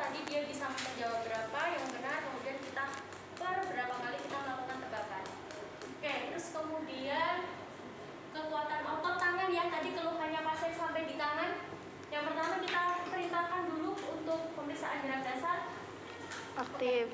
tadi dia bisa menjawab berapa yang benar, kemudian kita berapa kali kita melakukan tebakan. Oke, terus kemudian kekuatan otot tangan ya, tadi keluhannya pasien sampai di tangan. Yang pertama kita perintahkan dulu untuk pemeriksaan gerak dasar. Aktif.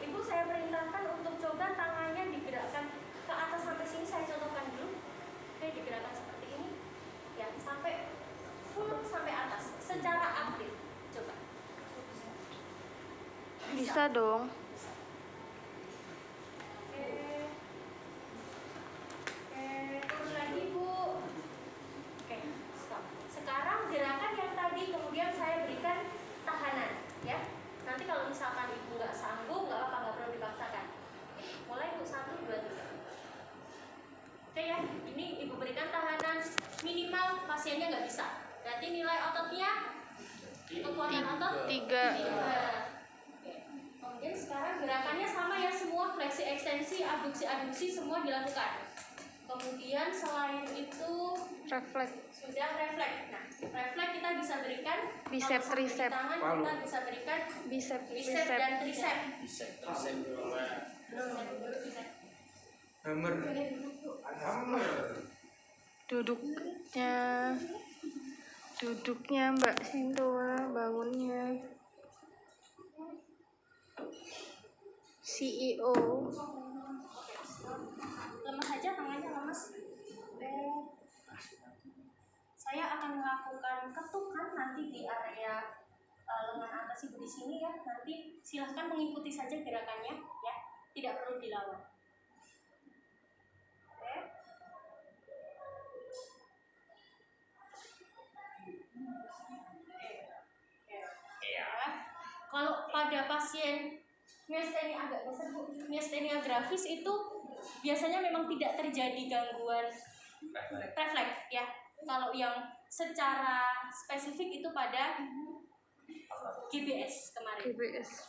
Ibu saya perintahkan untuk coba tangannya digerakkan ke atas sampai sini, saya contohkan dulu. Oke, digerakkan seperti ini. Ya, sampai full sampai atas secara aktif. Coba. Bisa dong. Turun lagi Bu. Oke, stop. Sekarang gerakan yang tadi kemudian saya berikan tahanan, ya. Nanti kalau misalkan ibu nggak sanggup, nggak apa-apa, nggak perlu dipaksakan. Mulai Bu, 1, 2, 3. Oke ya, ini ibu berikan tahanan minimal pasiennya nggak bisa. Berarti nilai ototnya, kekuatan otot 3. Kemudian sekarang gerakannya sama ya, semua fleksi ekstensi, abduksi semua dilakukan. Kemudian selain itu Refleks. sudah refleks. Nah, refleks kita bisa berikan Bicep, kalau sampai di tricep. tangan kita bisa berikan Bicep, bicep dan tricep. Hammer. Duduknya Mbak Sintua, bangunnya CEO. Lemas aja, tangannya lemas. Saya akan melakukan ketukan nanti di area lengan atas ibu di sini ya. Nanti silahkan mengikuti saja gerakannya ya, tidak perlu dilawan. Oke. Ya. Kalau pada pasien miastenia agak besar Bu, miastenia grafis itu biasanya memang tidak terjadi gangguan refleks ya. Kalau yang secara spesifik itu pada GBS kemarin. GBS.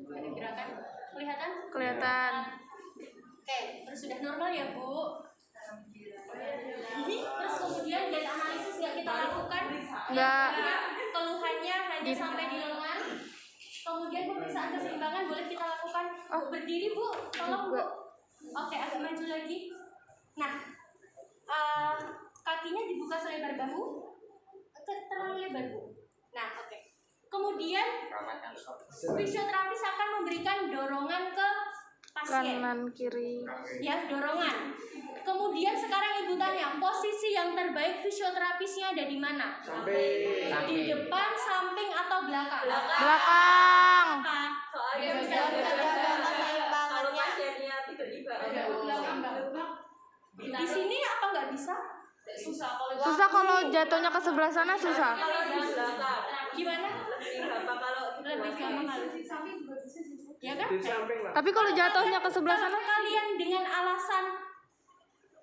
Ada gerakan kelihatan? Kelihatan. Oke, terus sudah normal ya Bu. Terus kemudian data analisis nggak kita lakukan? Nggak. Keluhannya hanya sampai di lengan. Kemudian pemeriksaan keseimbangan boleh kita lakukan. Bu, berdiri Bu, tolong Bu. Oke, agak maju lagi. Nah, kakinya dibuka selebar bahu. Terlalu lebar Bu. Nah, oke. Kemudian fisioterapis akan memberikan dorongan ke pasien. Kanan kiri. Ya, dorongan. Kemudian sekarang ibu tanya, posisi yang terbaik fisioterapisnya ada di mana? Di depan, samping, atau belakang? Belakang. Soalnya bisa kalau pasiennya tiba-tiba di sini apa nggak bisa? Susah kalau jatuhnya ke sebelah sana, susah. kalau di belakang Gimana? Lebih gampang kalau ya kan? Tapi kalau jatuhnya ke sebelah Kalau sana, kalian dengan alasan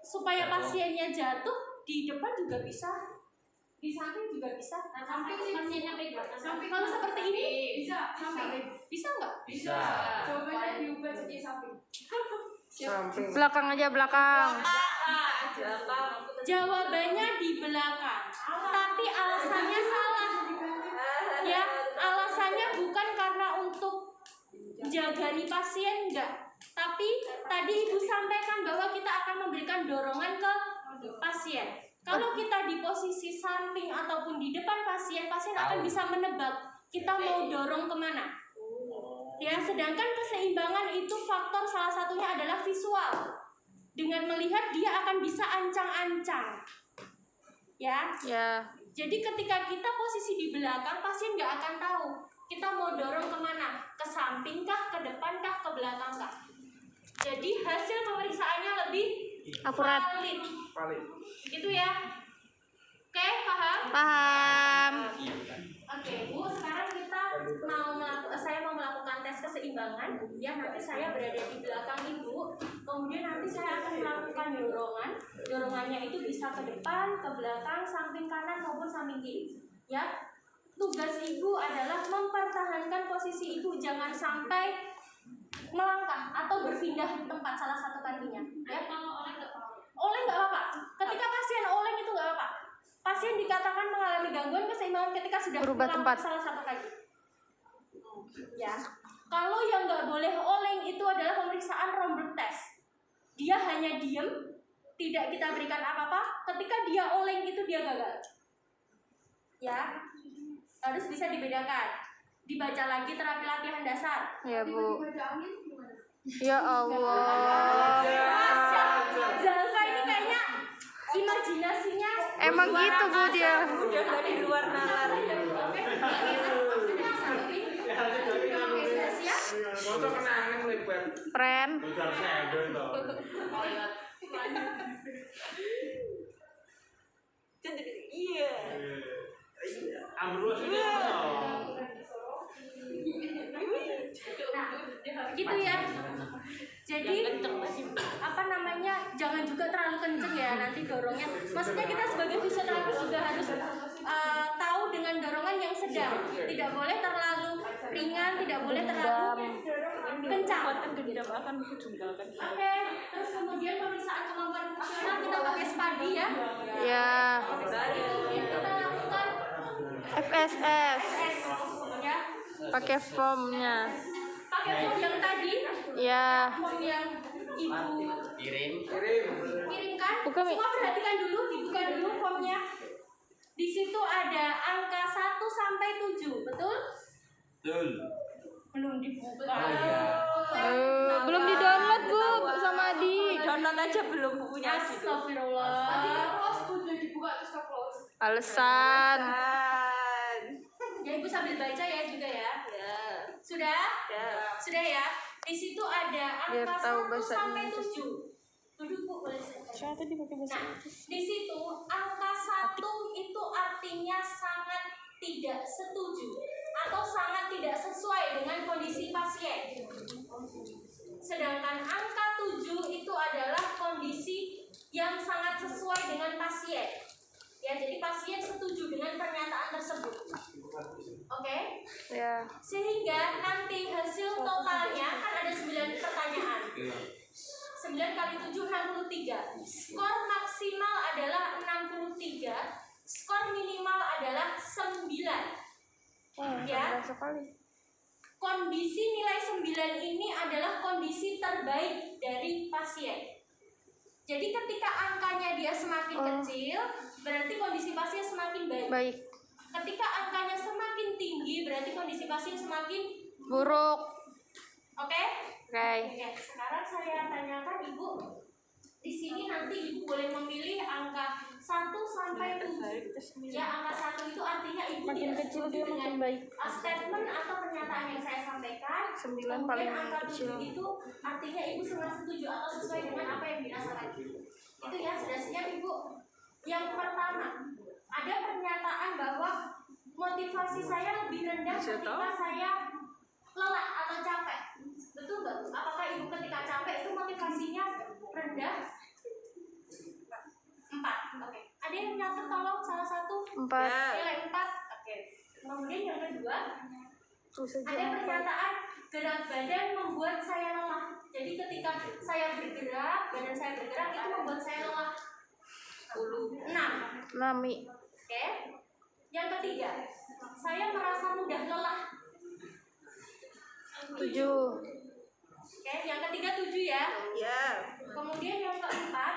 supaya pasiennya jatuh, di depan juga bisa, di samping juga bisa. Samping pasiennya pegang. Samping kalau seperti ini bisa. Bisa nggak? Bisa. Coba diubah jadi samping. Samping. belakang aja, belakang. Jawabannya di belakang. Tapi alasannya salah. Ya, alasannya bukan karena untuk jagani pasien, enggak. Tapi tadi ibu sampaikan bahwa kita akan memberikan dorongan ke pasien. Kalau kita di posisi samping ataupun di depan pasien, pasien akan bisa menebak kita mau dorong kemana. Ya, sedangkan keseimbangan itu faktor salah satunya adalah visual. Dengan melihat dia akan bisa ancang-ancang. Ya. Jadi ketika kita posisi di belakang, pasien nggak akan tahu kita mau dorong kemana, ke samping kah, ke depan kah, ke belakang kah. Jadi hasil pemeriksaannya lebih Akurat. valid. Gitu ya. Oke, paham? Paham. Oke, Bu, sekarang saya mau melakukan tes keseimbangan. Ya, nanti saya berada di belakang Ibu. Kemudian nanti saya akan melakukan dorongan. Dorongannya itu bisa ke depan, ke belakang, samping kanan maupun maupun samping kiri. Ya, tugas ibu adalah mempertahankan posisi ibu, jangan sampai melangkah atau berpindah tempat salah satu kakinya. Ya, oleng nggak apa-apa. Ketika pasien oleng itu nggak apa-apa. Pasien dikatakan mengalami gangguan keseimbangan ketika sudah Berubah melangkah tempat. salah satu kaki. Ya, kalau yang nggak boleh oleng itu adalah pemeriksaan Romberg test. Dia hanya diem, tidak kita berikan apa-apa. Ketika dia oleng itu dia gagal. Ya, harus bisa dibedakan. Dibaca lagi terapi latihan dasar. Ya, Bu. Ya Allah. Zalfa ini kayaknya imajinasinya Emang gitu, Bu, dia. Udah dari luar nalar. Foto kenangan lebar. Friend. Iya. Ambrus ini gitu ya. Jadi apa namanya, jangan juga terlalu kenceng ya nanti dorongnya. Maksudnya kita sebagai fisioterapis juga harus tahu dengan dorongan yang sedang. Tidak boleh terlalu ringan, tidak boleh terlalu kencang. Oke, terus kemudian pemeriksaan kemampuan fungsional kita pakai spadi ya. Ya. Kemudian kita lakukan FSS. S ya. Pakai formnya. Pakai form yang tadi, Ya. form yang ibu kirimkan. Buka, Mi. Semua perhatikan dulu, dibuka dulu formnya. Di situ ada angka 1 sampai 7, betul? Betul. Belum dibuka. Belum di-download, Bu, sama Adi. Download aja belum bukunya. Astagfirullah. Alasan. Ya ibu sambil baca ya juga ya. Ya. Sudah? Ya. Sudah ya. Di situ ada Biar angka tahu 1 bahasa sampai Inggris. 7. Duduk Bu, boleh saya? bahasa Nah, di situ angka 1 itu artinya sangat tidak setuju atau sangat tidak sesuai dengan kondisi pasien. Sedangkan angka 7 itu adalah kondisi yang sangat sesuai dengan pasien. Ya, jadi pasien setuju dengan pernyataan tersebut. Oke? Ya. Sehingga nanti hasil totalnya kan ada 9 pertanyaan. 9 kali 7 63. Skor maksimal adalah 63. Skor minimal adalah 9. Ya. Sekali. Kondisi nilai 9 ini adalah kondisi terbaik dari pasien. Jadi ketika angkanya dia semakin kecil, berarti kondisi pasien semakin baik. Baik. Ketika angkanya semakin tinggi, berarti kondisi pasien semakin Buruk. oke? Oke. Oke, sekarang saya tanyakan Ibu. Di sini nanti Ibu boleh memilih angka 1 sampai 7. Ya, angka 1 itu artinya Ibu Makin tidak kecil setuju dia makin dengan baik. statement atau pernyataan yang saya sampaikan. 9 Kemudian paling angka kecil. 7 itu artinya Ibu sangat setuju atau sesuai dengan apa yang dirasakan. Itu ya, sudah siap Ibu. Yang pertama, ada pernyataan bahwa motivasi saya lebih rendah ketika saya lelah atau capek. Betul nggak? Apakah Ibu ketika capek itu motivasinya rendah? 4. Oke. Ada yang nyatet tolong salah satu? 4. Nilai 4. Oke. Kemudian yang kedua, Terus aja ada 4. pernyataan gerak badan membuat saya lelah. Jadi ketika saya bergerak, badan saya bergerak itu membuat saya lelah. 6. Nami. Oke. Yang ketiga, saya merasa mudah lelah. 7. Oke, yang ketiga 7 ya. Ya. Kemudian yang keempat,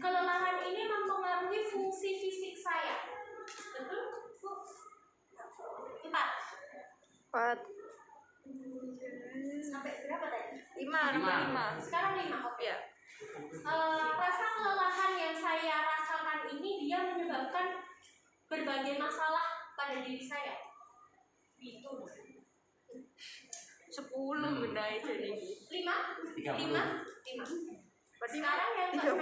kelelahan ini mempengaruhi fungsi fisik saya. Betul? Bu? 4. 4. Sampai berapa tadi? 5. Sekarang 5. Oke. Ya. Rasa kelelahan yang saya rasakan ini dia menyebabkan berbagai masalah pada diri saya. Itu 10 benda itu nih. 5. Sekarang yang ke-6,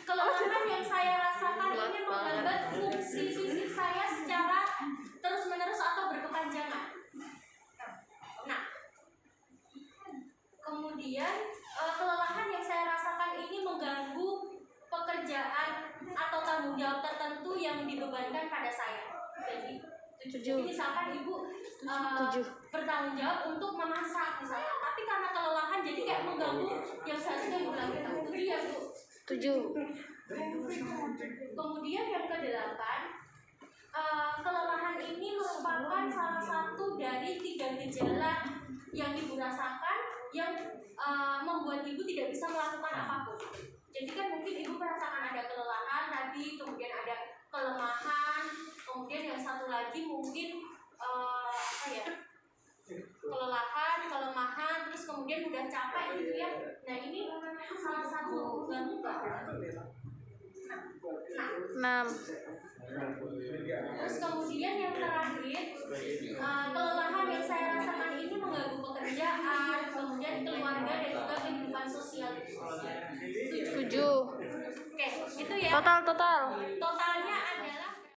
kelelahan yang saya rasakan ini menghambat fungsi fisik saya secara terus-menerus atau berkepanjangan. Nah, kemudian kelelahan yang saya rasakan ini mengganggu pekerjaan atau tanggung jawab tertentu yang dibebankan pada saya. Jadi 7. Tujuh. Jadi misalkan ibu Tujuh. bertanggung jawab untuk memasak misalnya, tapi karena kelelahan jadi kayak mengganggu yang seharusnya ibu lakukan. 7 ya bu. 7. Kemudian yang ke-8, kelelahan ini merupakan salah satu dari 3 gejala yang ibu rasakan yang membuat ibu tidak bisa melakukan apapun. Jadi kan mungkin ibu merasakan ada kelelahan tadi, kemudian ada kelemahan, kemudian yang satu lagi mungkin kelemahan, terus kemudian mudah capek gitu ya. Nah ini salah satu gangguan. 6. Terus kemudian yang terakhir, kelelahan yang saya rasakan ini mengganggu pekerjaan, kemudian keluarga dan juga kehidupan sosial. 7. Oke, itu ya. Total. Totalnya